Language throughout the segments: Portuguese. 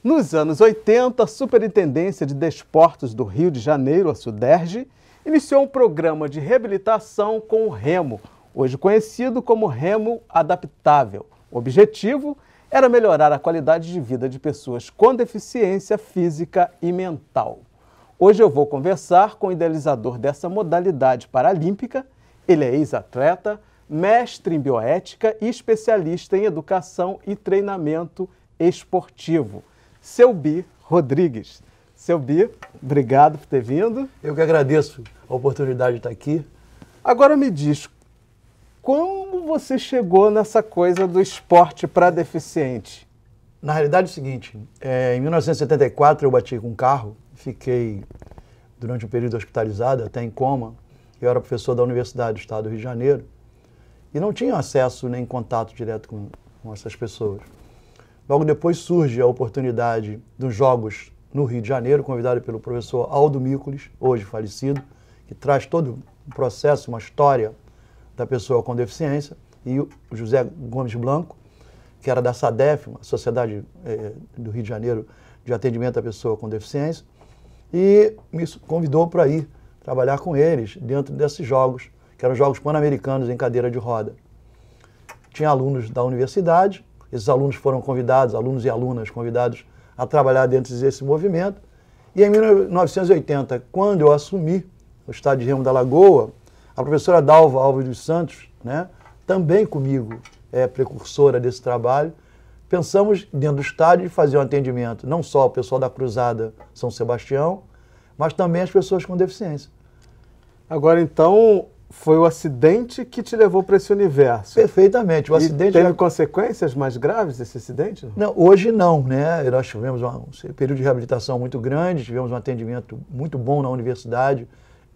Nos anos 80, a Superintendência de Desportos do Rio de Janeiro, a SUDERJ, iniciou um programa de reabilitação com o remo, hoje conhecido como remo adaptável. O objetivo era melhorar a qualidade de vida de pessoas com deficiência física e mental. Hoje eu vou conversar com o idealizador dessa modalidade paralímpica. Ele é ex-atleta, mestre em bioética e especialista em educação e treinamento esportivo. Selby Rodrigues. Selby, obrigado por ter vindo. Eu que agradeço a oportunidade de estar aqui. Agora me diz, como você chegou nessa coisa do esporte para deficiente? Na realidade é o seguinte, em 1974 eu bati com um carro, fiquei durante um período hospitalizado, até em coma. Eu era professor da Universidade do Estado do Rio de Janeiro e não tinha acesso nem contato direto com essas pessoas. Logo depois surge a oportunidade dos Jogos no Rio de Janeiro, convidado pelo professor Aldo Mícolis, hoje falecido, que traz todo um processo, uma história da pessoa com deficiência, e o José Gomes Blanco, que era da SADEF, uma Sociedade do Rio de Janeiro de Atendimento à Pessoa com Deficiência, e me convidou para ir trabalhar com eles dentro desses jogos, que eram Jogos Pan-Americanos em cadeira de roda. Tinha alunos da universidade, esses alunos foram convidados, alunos e alunas convidados a trabalhar dentro desse movimento. E em 1980, quando eu assumi o estádio de remo da Lagoa, a professora Dalva Alves dos Santos, né, também comigo é precursora desse trabalho, pensamos dentro do estádio de fazer um atendimento não só ao pessoal da Cruzada São Sebastião, mas também às pessoas com deficiência. Agora então, foi o acidente que te levou para esse universo? Perfeitamente. O acidente teve consequências mais graves desse acidente? Não, hoje não, né? Nós tivemos um período de reabilitação muito grande, tivemos um atendimento muito bom na universidade,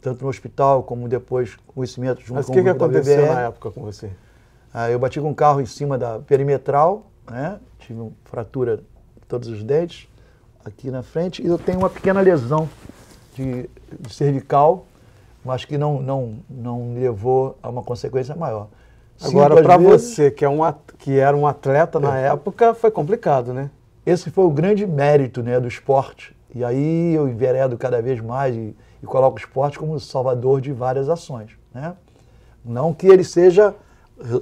tanto no hospital como depois conhecimento junto Mas com o que aconteceu na época com você? Eu bati com um carro em cima da perimetral, né? Tive uma fratura de todos os dentes aqui na frente e eu tenho uma pequena lesão de cervical, mas que não me levou a uma consequência maior. Agora, para você, que era um atleta na época, foi complicado, né? Esse foi o grande mérito, né, do esporte. E aí eu enveredo cada vez mais e coloco o esporte como salvador de várias ações, né? Não que ele seja,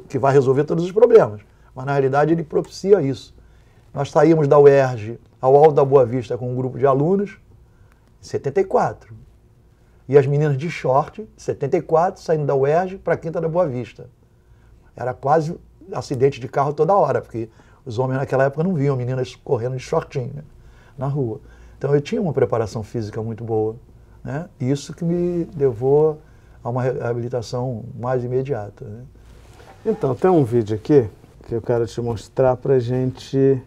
que vai resolver todos os problemas, mas na realidade ele propicia isso. Nós saímos da UERJ ao Alto da Boa Vista com um grupo de alunos, em 74. E as meninas de short, 74, saindo da UERJ para a Quinta da Boa Vista. Era quase acidente de carro toda hora, porque os homens naquela época não viam meninas correndo de shortinho, né, na rua. Então eu tinha uma preparação física muito boa, né? Isso que me levou a uma reabilitação mais imediata, né? Então, tem um vídeo aqui que eu quero te mostrar para a gente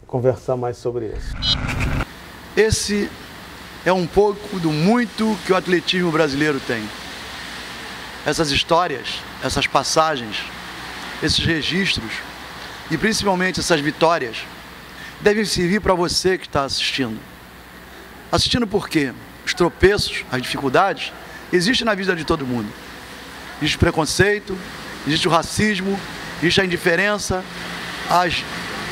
conversar mais sobre isso. Esse é um pouco do muito que o atletismo brasileiro tem. Essas histórias, essas passagens, esses registros e principalmente essas vitórias devem servir para você que está assistindo. Assistindo por quê? Os tropeços, as dificuldades existem na vida de todo mundo. Existe o preconceito, existe o racismo, existe a indiferença, as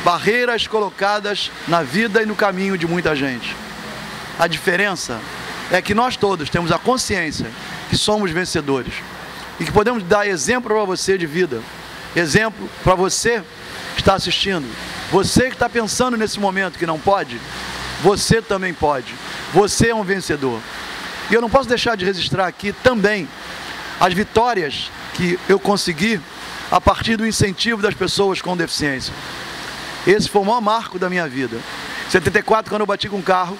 barreiras colocadas na vida e no caminho de muita gente. A diferença é que nós todos temos a consciência que somos vencedores e que podemos dar exemplo para você de vida, exemplo para você que está assistindo, você que está pensando nesse momento que não pode, você também pode, você é um vencedor. E eu não posso deixar de registrar aqui também as vitórias que eu consegui a partir do incentivo das pessoas com deficiência. Esse foi o maior marco da minha vida. Em 74, quando eu bati com um carro,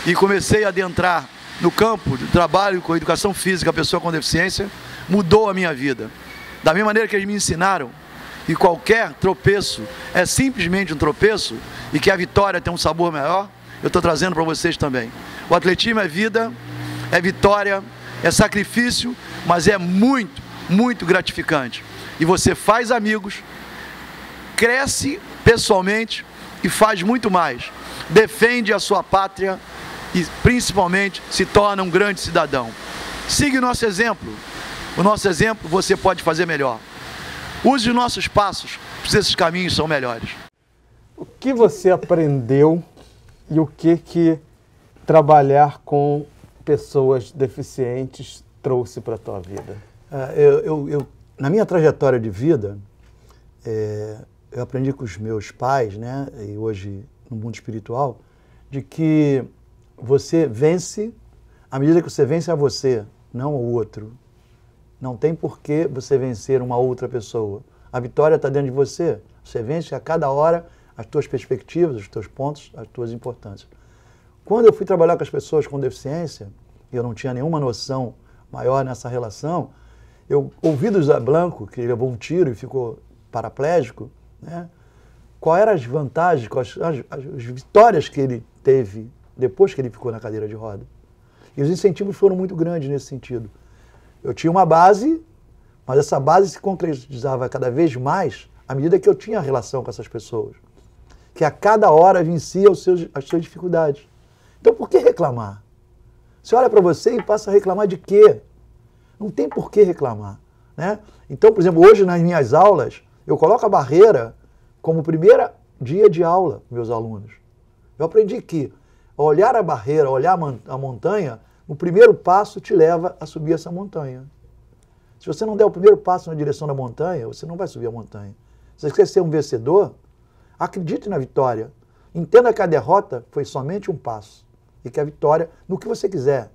e comecei a adentrar no campo de trabalho com educação física, a pessoa com deficiência, mudou a minha vida. Da mesma maneira que eles me ensinaram, e qualquer tropeço é simplesmente um tropeço, e que a vitória tem um sabor maior, eu estou trazendo para vocês também. O atletismo é vida, é vitória, é sacrifício, mas é muito, muito gratificante. E você faz amigos, cresce pessoalmente e faz muito mais. Defende a sua pátria e principalmente se torna um grande cidadão. Siga o nosso exemplo. O nosso exemplo você pode fazer melhor. Use os nossos passos, pois esses caminhos são melhores. O que você aprendeu E o que trabalhar com pessoas deficientes trouxe para a tua vida? Na minha trajetória de vida, eu aprendi com os meus pais, né, e hoje no mundo espiritual, de que você vence à medida que você vence a você, não o outro. Não tem por que você vencer uma outra pessoa. A vitória está dentro de você. Você vence a cada hora as tuas perspectivas, os teus pontos, as tuas importâncias. Quando eu fui trabalhar com as pessoas com deficiência, e eu não tinha nenhuma noção maior nessa relação, eu ouvi do Zé Blanco, que levou um tiro e ficou paraplégico, né? Quais eram as vantagens, quais as vitórias que ele teve depois que ele ficou na cadeira de roda. E os incentivos foram muito grandes nesse sentido. Eu tinha uma base, mas essa base se concretizava cada vez mais à medida que eu tinha relação com essas pessoas, que a cada hora vencia as suas dificuldades. Então, por que reclamar? Você olha para você e passa a reclamar de quê? Não tem por que reclamar, né? Então, por exemplo, hoje nas minhas aulas, eu coloco a barreira como primeiro dia de aula com meus alunos. Eu aprendi que olhar a barreira, olhar a montanha, o primeiro passo te leva a subir essa montanha. Se você não der o primeiro passo na direção da montanha, você não vai subir a montanha. Se você quer ser um vencedor, acredite na vitória. Entenda que a derrota foi somente um passo. E que a vitória, no que você quiser,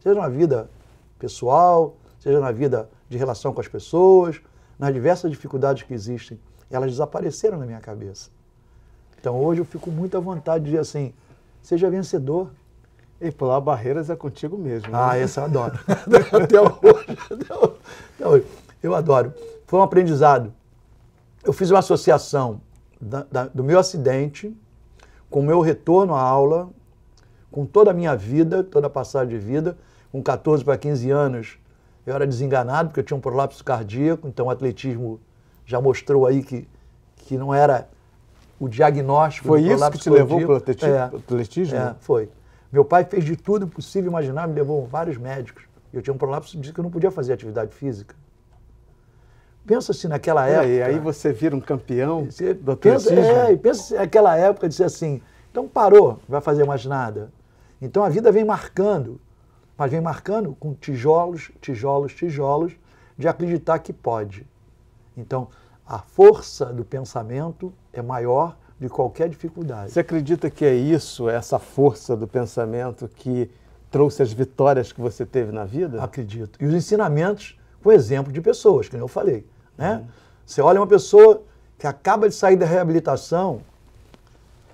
seja na vida pessoal, seja na vida de relação com as pessoas, nas diversas dificuldades que existem, elas desapareceram na minha cabeça. Então hoje eu fico muito à vontade de dizer assim, seja vencedor. E pular barreiras é contigo mesmo. Né? Esse eu adoro. Até hoje. Eu adoro. Foi um aprendizado. Eu fiz uma associação do meu acidente com o meu retorno à aula, com toda a minha vida, toda a passagem de vida. Com 14 para 15 anos, eu era desenganado, porque eu tinha um prolapso cardíaco, então o atletismo já mostrou aí que não era o diagnóstico. Foi isso que te levou para o atletismo? Foi. Meu pai fez de tudo possível imaginar, me levou vários médicos. Eu tinha um prolapso, disse que eu não podia fazer atividade física. Pensa-se naquela época... E aí você vira um campeão do atletismo? Pensa naquela época, disse assim, então parou, não vai fazer mais nada. Então a vida vem marcando, mas vem marcando com tijolos, tijolos, tijolos, de acreditar que pode. Então, a força do pensamento é maior de qualquer dificuldade. Você acredita que é isso, essa força do pensamento que trouxe as vitórias que você teve na vida? Acredito. E os ensinamentos com exemplo de pessoas, que eu falei. Né? Você olha uma pessoa que acaba de sair da reabilitação,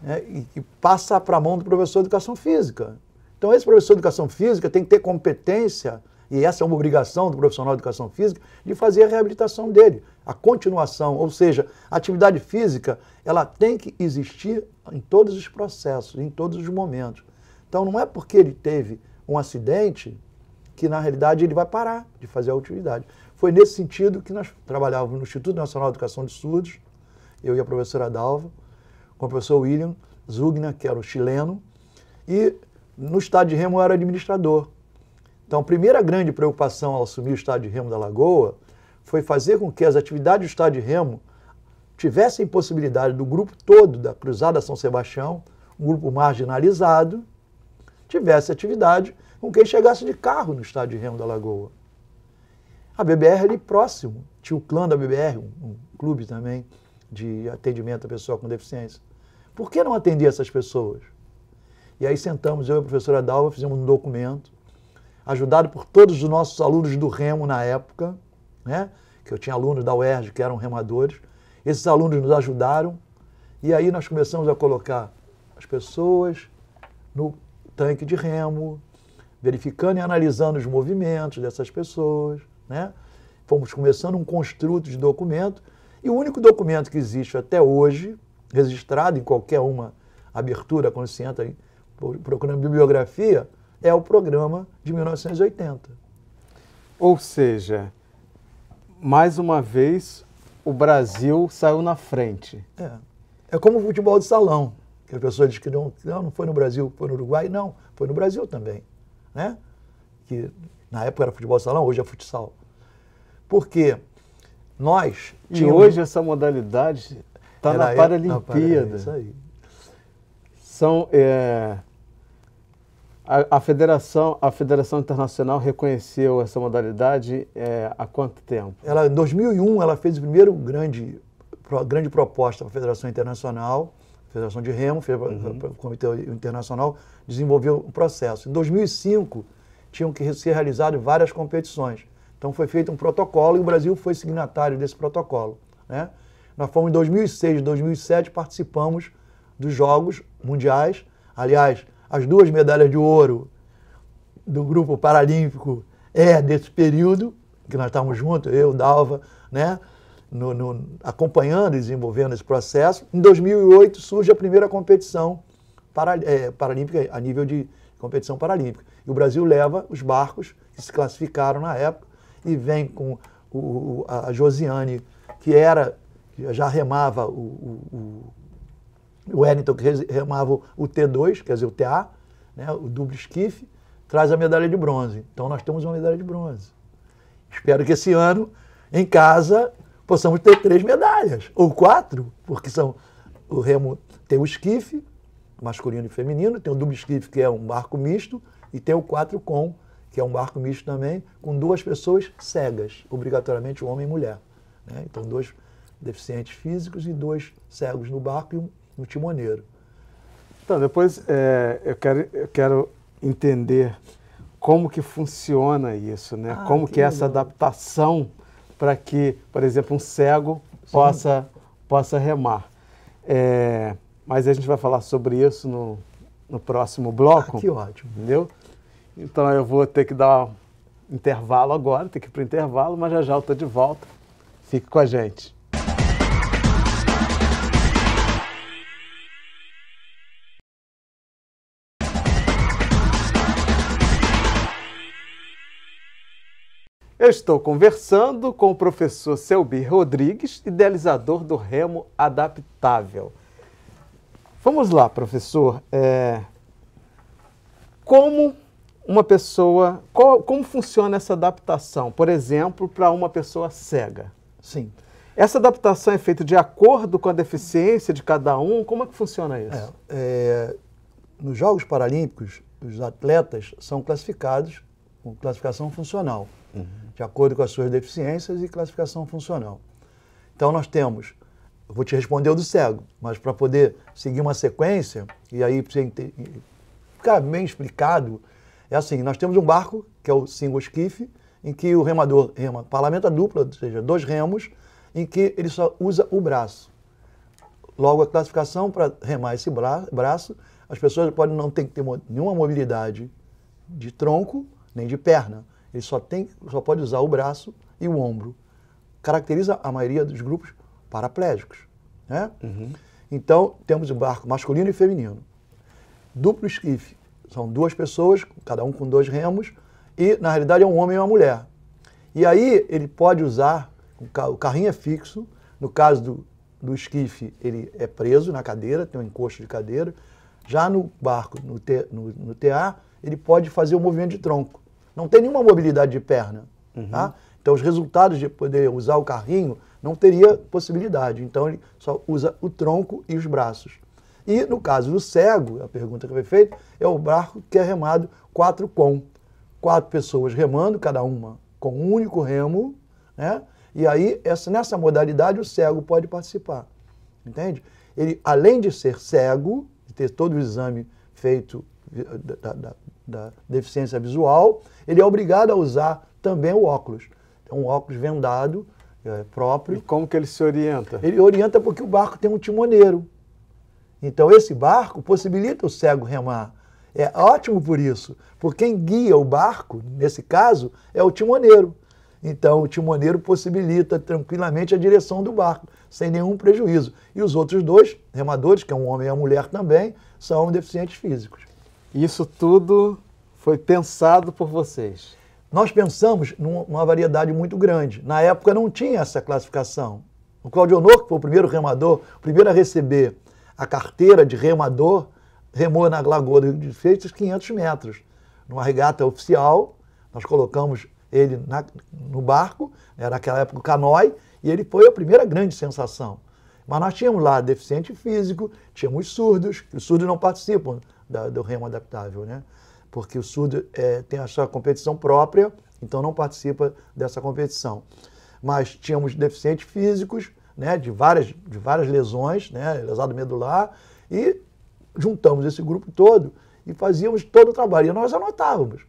né, e passa para a mão do professor de educação física. Então esse professor de educação física tem que ter competência, e essa é uma obrigação do profissional de educação física, de fazer a reabilitação dele, a continuação. Ou seja, a atividade física, ela tem que existir em todos os processos, em todos os momentos. Então não é porque ele teve um acidente que na realidade ele vai parar de fazer a atividade. Foi nesse sentido que nós trabalhávamos no Instituto Nacional de Educação de Surdos, eu e a professora Dalva, com o professor William Zugner, que era o chileno, e no estádio de remo eu era administrador. Então a primeira grande preocupação ao assumir o estádio de remo da Lagoa foi fazer com que as atividades do estádio de remo tivessem possibilidade do grupo todo da Cruzada São Sebastião, um grupo marginalizado, tivesse atividade com quem chegasse de carro no estádio de remo da Lagoa. A BBR ali próximo, tinha o clã da BBR, um clube também de atendimento a pessoa com deficiência. Por que não atender essas pessoas? E aí sentamos, eu e a professora Dalva, fizemos um documento, ajudado por todos os nossos alunos do remo na época, né? Que eu tinha alunos da UERJ que eram remadores. Esses alunos nos ajudaram e aí nós começamos a colocar as pessoas no tanque de remo, verificando e analisando os movimentos dessas pessoas, né? Fomos começando um construto de documento e o único documento que existe até hoje, registrado em qualquer uma abertura, quando se entra aí, procurando bibliografia, é o programa de 1980. Ou seja, mais uma vez, o Brasil saiu na frente. É como o futebol de salão, que a pessoa diz que não foi no Brasil, foi no Uruguai. Não, foi no Brasil também. Né? Que na época era futebol de salão, hoje é futsal. Porque nós tínhamos... E hoje essa modalidade está na Paralimpíada. Isso aí. A Federação Internacional reconheceu essa modalidade há quanto tempo? Em 2001, ela fez o primeiro grande proposta para a Federação Internacional, Federação de Remo, o Comitê Internacional desenvolveu o processo. Em 2005, tinham que ser realizadas várias competições. Então foi feito um protocolo e o Brasil foi signatário desse protocolo, né? Nós fomos em 2006, 2007, participamos dos Jogos Mundiais. Aliás, as 2 medalhas de ouro do grupo paralímpico desse período, que nós estávamos juntos, eu, Dalva, né? Acompanhando e desenvolvendo esse processo. Em 2008 surge a primeira competição paralímpica, a nível de competição paralímpica. E o Brasil leva os barcos que se classificaram na época e vem com a Josiane, que já remava o Wellington, que remava o T2, quer dizer, o TA, né, o duplo esquife, traz a medalha de bronze. Então nós temos uma medalha de bronze. Espero que esse ano, em casa, possamos ter 3 medalhas, ou 4, porque o remo tem o esquife, masculino e feminino, tem o duplo esquife, que é um barco misto, e tem o 4 com, que é um barco misto também, com 2 pessoas cegas, obrigatoriamente homem e mulher, né? Então 2 deficientes físicos e 2 cegos no barco e um timoneiro. Então, depois eu quero entender como que funciona isso, né? Como que é essa adaptação para que, por exemplo, um cego possa remar. Mas a gente vai falar sobre isso no próximo bloco. Que ótimo. Entendeu? Então eu vou ter que dar um intervalo agora, ter que ir para o intervalo, mas já eu estou de volta. Fique com a gente. Eu estou conversando com o professor Selbir Rodrigues, idealizador do Remo Adaptável. Vamos lá, professor. Como funciona essa adaptação, por exemplo, para uma pessoa cega? Sim. Essa adaptação é feita de acordo com a deficiência de cada um? Como é que funciona isso? Nos Jogos Paralímpicos, os atletas são classificados com classificação funcional, de acordo com as suas deficiências e classificação funcional. Então nós temos, eu vou te responder o do cego, mas para poder seguir uma sequência, e aí para você ficar bem explicado, é assim, nós temos um barco, que é o single skiff, em que o remador rema parlamenta dupla, ou seja, 2 remos, em que ele só usa o braço. Logo, a classificação para remar esse braço, as pessoas podem não ter que ter nenhuma mobilidade de tronco, nem de perna. Ele só pode usar o braço e o ombro. Caracteriza a maioria dos grupos paraplégicos, né? Então, temos o barco masculino e feminino. Duplo esquife. São 2 pessoas, cada um com 2 remos, e, na realidade, é um homem e uma mulher. E aí, ele pode usar, o carrinho é fixo, no caso do esquife, ele é preso na cadeira, tem um encosto de cadeira. Já no barco, no TA, ele pode fazer o movimento de tronco. Não tem nenhuma mobilidade de perna. Tá? Então, os resultados de poder usar o carrinho não teria possibilidade. Então, ele só usa o tronco e os braços. E, no caso do cego, a pergunta que foi feita, é o barco que é remado 4 com. 4 pessoas remando, cada uma com um único remo, né? E aí, nessa modalidade, o cego pode participar. Entende? Ele, além de ser cego, de ter todo o exame feito da deficiência visual, ele é obrigado a usar também o óculos. É um óculos vendado, próprio. E como que ele se orienta? Ele orienta porque o barco tem um timoneiro. Então esse barco possibilita o cego remar. É ótimo por isso, porque quem guia o barco, nesse caso, é o timoneiro. Então o timoneiro possibilita tranquilamente a direção do barco, sem nenhum prejuízo. E os outros 2 remadores, que é um homem e uma mulher também, são deficientes físicos. Isso tudo foi pensado por vocês? Nós pensamos numa variedade muito grande. Na época não tinha essa classificação. O Claudio Honor, que foi o primeiro remador, o primeiro a receber a carteira de remador, remou na Lagoa do Rio de Freitas 500 metros. Numa regata oficial, nós colocamos ele no barco, era naquela época o canói, e ele foi a primeira grande sensação. Mas nós tínhamos lá deficiente físico, tínhamos surdos. Os surdos não participam do remo adaptável, né? Porque o surdo tem a sua competição própria, então não participa dessa competição. Mas tínhamos deficientes físicos, né, de várias lesões, né, lesado medular, e juntamos esse grupo todo e fazíamos todo o trabalho. E nós anotávamos.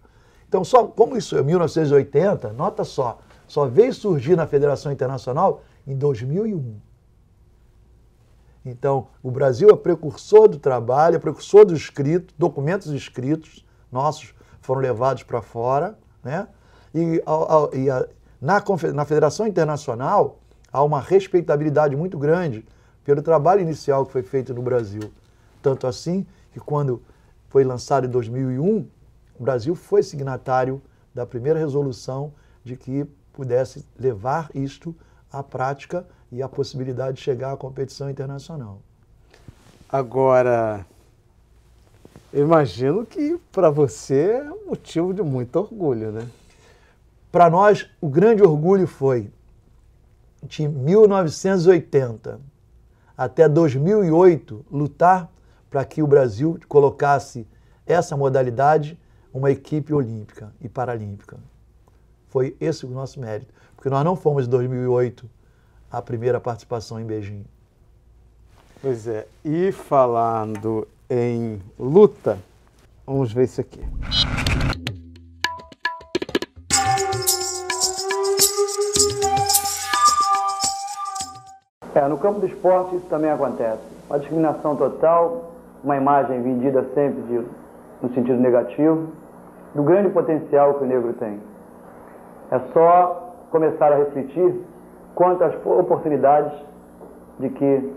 Então, como isso é 1980, nota só veio surgir na Federação Internacional em 2001. Então, o Brasil é precursor do trabalho, é precursor dos escritos, documentos escritos nossos foram levados para fora, né? Na Federação Internacional há uma respeitabilidade muito grande pelo trabalho inicial que foi feito no Brasil. Tanto assim que quando foi lançado em 2001, o Brasil foi signatário da primeira resolução de que pudesse levar isto à prática e a possibilidade de chegar à competição internacional. Agora, eu imagino que para você é um motivo de muito orgulho, né? Para nós, o grande orgulho foi, de 1980 até 2008, lutar para que o Brasil colocasse essa modalidade uma equipe olímpica e paralímpica. Foi esse o nosso mérito, porque nós não fomos em 2008 a primeira participação em Beijing. Pois é, e falando em luta, vamos ver isso aqui. No campo do esporte isso também acontece. Uma discriminação total, uma imagem vendida sempre no sentido negativo, do grande potencial que o negro tem. É só começar a refletir quanto às oportunidades de que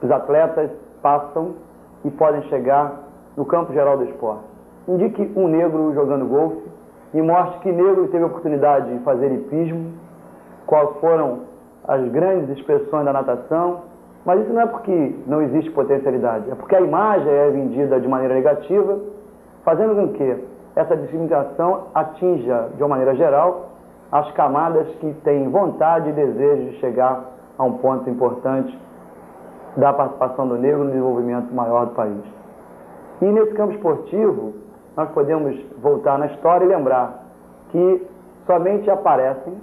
os atletas passam e podem chegar no campo geral do esporte. Indique um negro jogando golfe e mostre que negro teve a oportunidade de fazer hipismo, quais foram as grandes expressões da natação, mas isso não é porque não existe potencialidade, é porque a imagem é vendida de maneira negativa, fazendo com que essa discriminação atinja, de uma maneira geral, as camadas que têm vontade e desejo de chegar a um ponto importante da participação do negro no desenvolvimento maior do país. E nesse campo esportivo, nós podemos voltar na história e lembrar que somente aparecem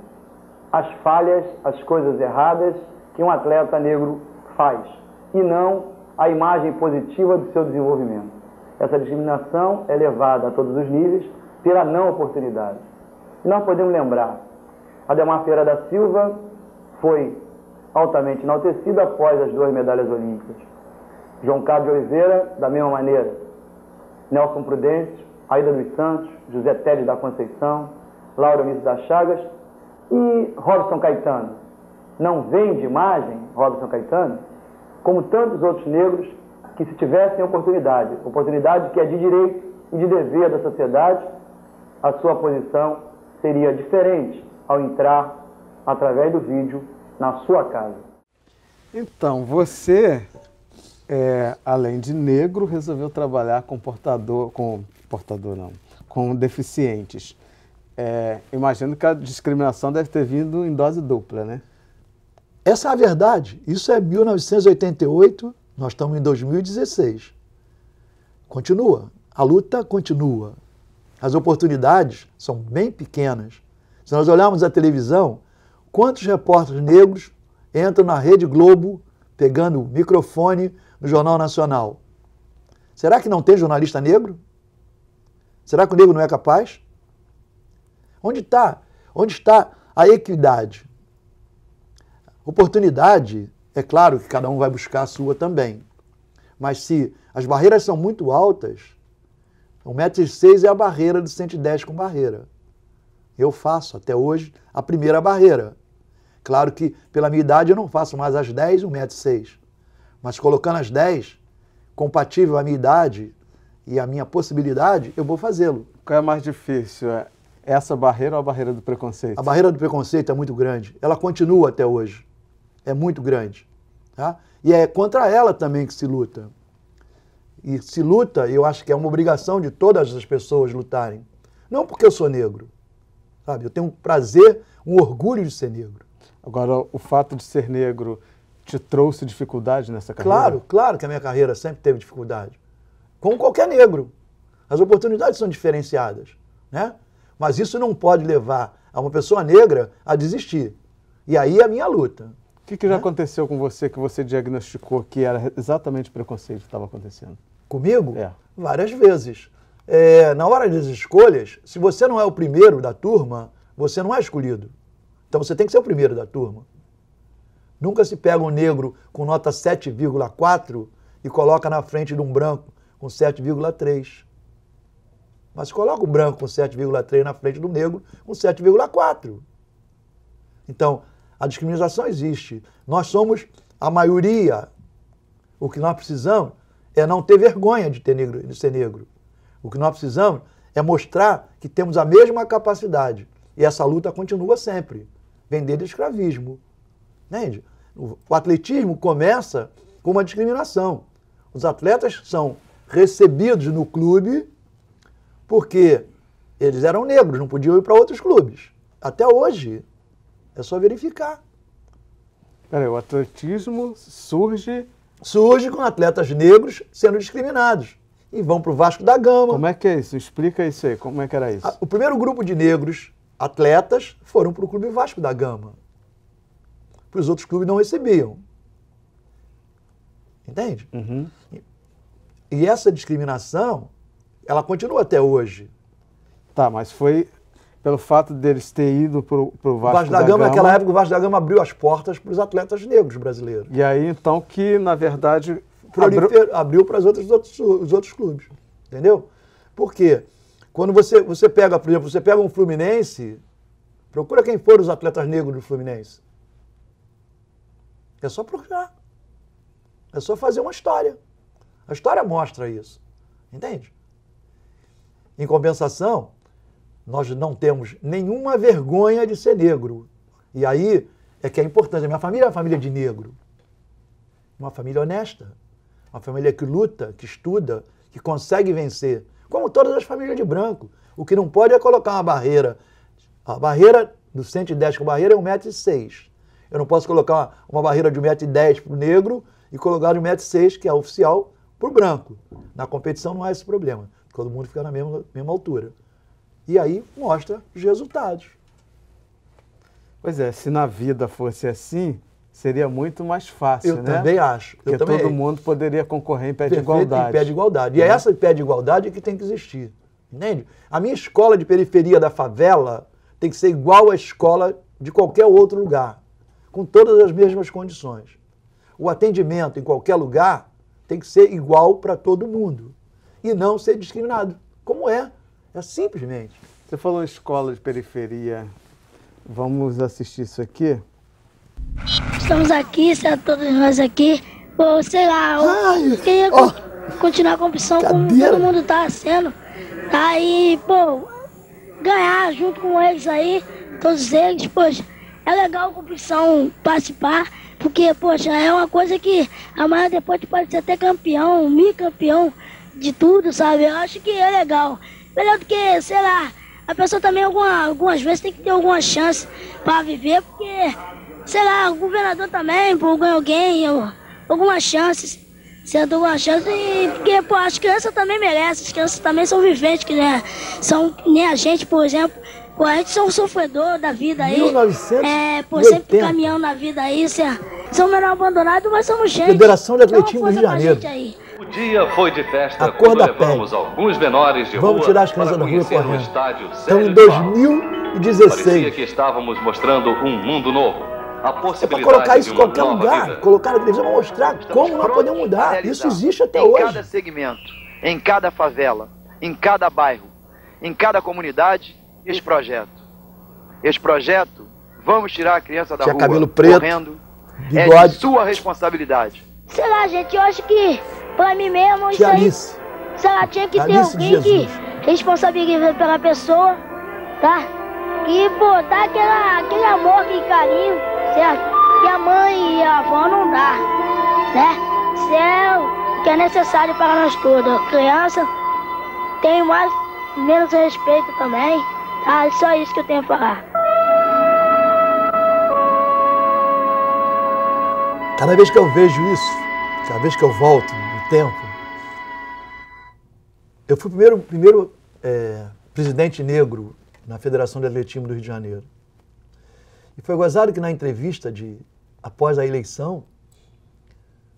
as falhas, as coisas erradas que um atleta negro faz, e não a imagem positiva do seu desenvolvimento. Essa discriminação é levada a todos os níveis pela não oportunidade. E nós podemos lembrar, Ademar Ferreira da Silva foi altamente enaltecido após as 2 medalhas olímpicas. João Carlos de Oliveira, da mesma maneira. Nelson Prudêncio, Aida dos Santos, José Teles da Conceição, Laura Mício das Chagas e Robson Caetano. Não vende imagem, Robson Caetano, como tantos outros negros que, se tivessem oportunidade que é de direito e de dever da sociedade, a sua posição seria diferente ao entrar através do vídeo na sua casa. Então, você, além de negro, resolveu trabalhar com deficientes. Imagino que a discriminação deve ter vindo em dose dupla, né? Essa é a verdade. Isso é 1988, nós estamos em 2016. Continua. A luta continua. As oportunidades são bem pequenas. Se nós olharmos a televisão, quantos repórteres negros entram na Rede Globo pegando o microfone no Jornal Nacional? Será que não tem jornalista negro? Será que o negro não é capaz? Onde está a equidade? Oportunidade, é claro que cada um vai buscar a sua também. Mas se as barreiras são muito altas, 1,6 m é a barreira do 110 com barreira. Eu faço, até hoje, a primeira barreira. Claro que, pela minha idade, eu não faço mais as 10 e 1,6 m. Mas colocando as 10, compatível à minha idade e à minha possibilidade, eu vou fazê-lo. Qual é mais difícil? Essa barreira ou a barreira do preconceito? A barreira do preconceito é muito grande. Ela continua até hoje. É muito grande. Tá? E é contra ela também que se luta. E se luta, eu acho que é uma obrigação de todas as pessoas lutarem. Não porque eu sou negro. Sabe? Eu tenho um prazer, um orgulho de ser negro. Agora, o fato de ser negro te trouxe dificuldade nessa carreira? Claro, claro que a minha carreira sempre teve dificuldade. Como qualquer negro. As oportunidades são diferenciadas, né? Mas isso não pode levar a uma pessoa negra a desistir. E aí é a minha luta. O que já aconteceu com você que você diagnosticou que era exatamente preconceito que estava acontecendo? Comigo? É. Várias vezes. Na hora das escolhas, se você não é o primeiro da turma, você não é escolhido. Então você tem que ser o primeiro da turma. Nunca se pega um negro com nota 7,4 e coloca na frente de um branco com 7,3. Mas coloca o branco com 7,3 na frente do negro com 7,4. Então, a discriminação existe. Nós somos a maioria. O que nós precisamos é não ter vergonha de ser negro. O que nós precisamos é mostrar que temos a mesma capacidade. E essa luta continua sempre. Vender do escravismo. Entende? O atletismo começa com uma discriminação. Os atletas são recebidos no clube porque eles eram negros, não podiam ir para outros clubes. Até hoje. É só verificar. Peraí, o atletismo surge com atletas negros sendo discriminados. E vão para o Vasco da Gama. Como é que é isso? Explica isso aí. Como é que era isso? O primeiro grupo de negros atletas foram para o Clube Vasco da Gama. Os outros clubes não recebiam. Entende? Uhum. E essa discriminação, ela continua até hoje. Tá, mas foi pelo fato deles terem ido para o Vasco da Gama, naquela época, o Vasco da Gama abriu as portas para os atletas negros brasileiros. E aí, então, que, na verdade... Abriu para os outros clubes. Entendeu? Por quê? Quando você pega, por exemplo, você pega um Fluminense, procura quem foram os atletas negros do Fluminense. É só procurar. É só fazer uma história. A história mostra isso. Entende? Em compensação, nós não temos nenhuma vergonha de ser negro. E aí é que é importante. A minha família é uma família de negro. Uma família honesta. Uma família que luta, que estuda, que consegue vencer. Como todas as famílias de branco. O que não pode é colocar uma barreira. A barreira do 110 com barreira é 1,6 m. Eu não posso colocar uma barreira de 1,10 m para o negro e colocar de 1,6 m, que é oficial, para o branco. Na competição não há esse problema. Todo mundo fica na mesma altura. E aí mostra os resultados. Pois é, se na vida fosse assim, seria muito mais fácil, né? Eu também acho. Porque todo mundo poderia concorrer em pé de igualdade. Em pé de igualdade. E é essa pé de igualdade que tem que existir. Entende? A minha escola de periferia da favela tem que ser igual à escola de qualquer outro lugar, com todas as mesmas condições. O atendimento em qualquer lugar tem que ser igual para todo mundo e não ser discriminado, como é simplesmente. Você falou em escola de periferia, vamos assistir isso aqui? Estamos aqui, todos nós aqui, pô, sei lá, eu queria continuar a competição como todo mundo tá sendo, aí, pô, ganhar junto com eles aí, todos eles, poxa, é legal a competição participar, porque, poxa, é uma coisa que amanhã depois tu pode ser até campeão, bicampeão de tudo, sabe? Eu acho que é legal. Melhor do que, sei lá, a pessoa também algumas vezes tem que ter alguma chance para viver, porque, sei lá, o governador também, pô, ganha alguém, algumas chances, certo? Algumas chances, porque, pô, as crianças também merecem, as crianças também são viventes, que né, são nem a gente, por exemplo. Pô, a gente são sofredor da vida aí. 1980. Pô, sempre caminhão na vida aí, são menor abandonados, mas somos gente. Federação de Atletismo do Rio de Janeiro. O dia foi de festa a cor quando da levamos pele. Alguns menores de Vamos rua tirar as crianças para da rua conhecer correndo. o estádio Então, Sérgio em de 2016. Parecia que estávamos mostrando um mundo novo. A É para possibilidade colocar isso em de uma qualquer nova lugar, vida. colocar na televisão para mostrar como nós podemos mudar. Isso existe até em hoje. cada segmento, em cada favela, em cada bairro, em cada comunidade, esse projeto. Esse projeto, vamos tirar a criança da Tinha rua cabelo preto, correndo, bigode. é de sua responsabilidade. Sei lá, gente, eu acho que pra mim mesmo isso aí, Alice. sei lá, tinha que ter Alice de alguém que Jesus. responsabiliza pela pessoa, tá? Que, pô, dá aquele amor, aquele carinho, certo? Que a mãe e a avó não dá, né? Isso é o que é necessário para nós todos. A criança tem menos respeito também, tá? É só isso que eu tenho a falar. Cada vez que eu vejo isso, cada vez que eu volto no tempo, eu fui o primeiro presidente negro na Federação de Atletismo do Rio de Janeiro. E foi gozado que na entrevista após a eleição,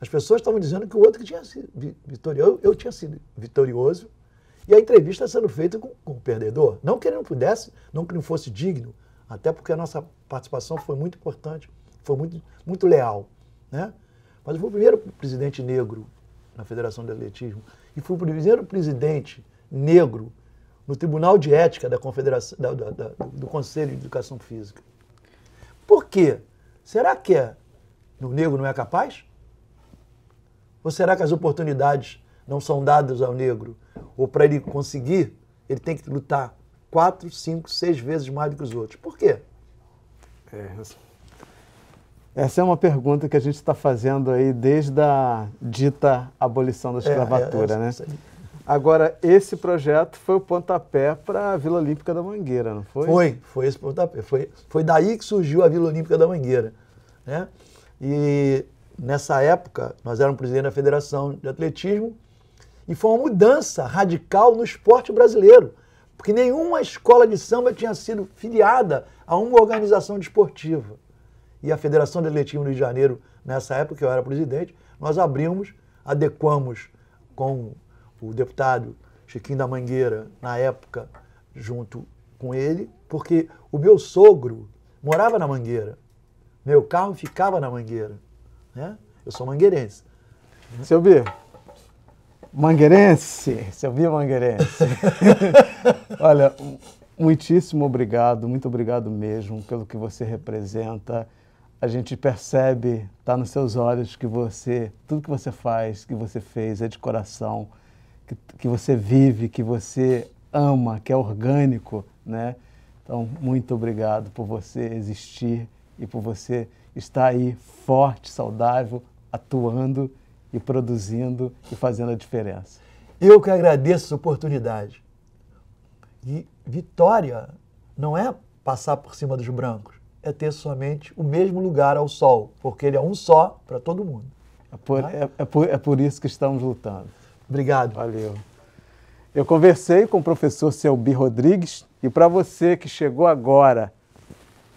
as pessoas estavam dizendo que o outro que tinha sido vitorioso, eu tinha sido vitorioso, e a entrevista sendo feita com o perdedor. Não que ele não pudesse, não que não fosse digno, até porque a nossa participação foi muito importante, foi muito leal, né? Mas eu fui o primeiro presidente negro na Federação de Atletismo e fui o primeiro presidente negro no Tribunal de Ética da Confederação, do Conselho de Educação Física. Por quê? Será que o negro não é capaz? Ou será que as oportunidades não são dadas ao negro? Ou para ele conseguir, ele tem que lutar 4, 5, 6 vezes mais do que os outros? Por quê? Essa é uma pergunta que a gente está fazendo aí desde a dita abolição da escravatura, né? Agora, esse projeto foi o pontapé para a Vila Olímpica da Mangueira, não foi? Foi esse pontapé. Foi daí que surgiu a Vila Olímpica da Mangueira, né? E nessa época, nós éramos presidente da Federação de Atletismo e foi uma mudança radical no esporte brasileiro, porque nenhuma escola de samba tinha sido filiada a uma organização desportiva. E a Federação de Atletismo do Rio de Janeiro, nessa época que eu era presidente, nós adequamos com o deputado Chiquinho da Mangueira, na época, junto com ele, porque o meu sogro morava na Mangueira, meu carro ficava na Mangueira, né? Eu sou mangueirense. Seu Bir, mangueirense, seu Bir mangueirense. Olha, muitíssimo obrigado, muito obrigado mesmo pelo que você representa. A gente percebe, está nos seus olhos, que tudo que você faz, que você fez é de coração, que você vive, que você ama, que é orgânico, né? Então, muito obrigado por você existir e por você estar aí forte, saudável, atuando e produzindo e fazendo a diferença. Eu que agradeço essa oportunidade. E vitória não é passar por cima dos brancos, é ter somente o mesmo lugar ao sol, porque ele é um só para todo mundo. É por isso que estamos lutando. Obrigado. Valeu. Eu conversei com o professor Selby Rodrigues e para você que chegou agora,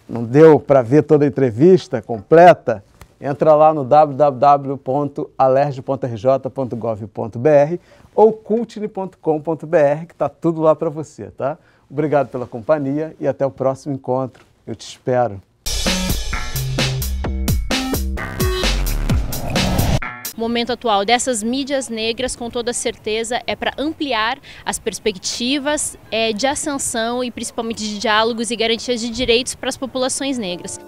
não deu para ver toda a entrevista completa, entra lá no www.alerj.rj.gov.br ou cultine.com.br que está tudo lá para você, tá? Obrigado pela companhia e até o próximo encontro. Eu te espero. O momento atual dessas mídias negras, com toda certeza, é para ampliar as perspectivas de ascensão e principalmente de diálogos e garantias de direitos para as populações negras.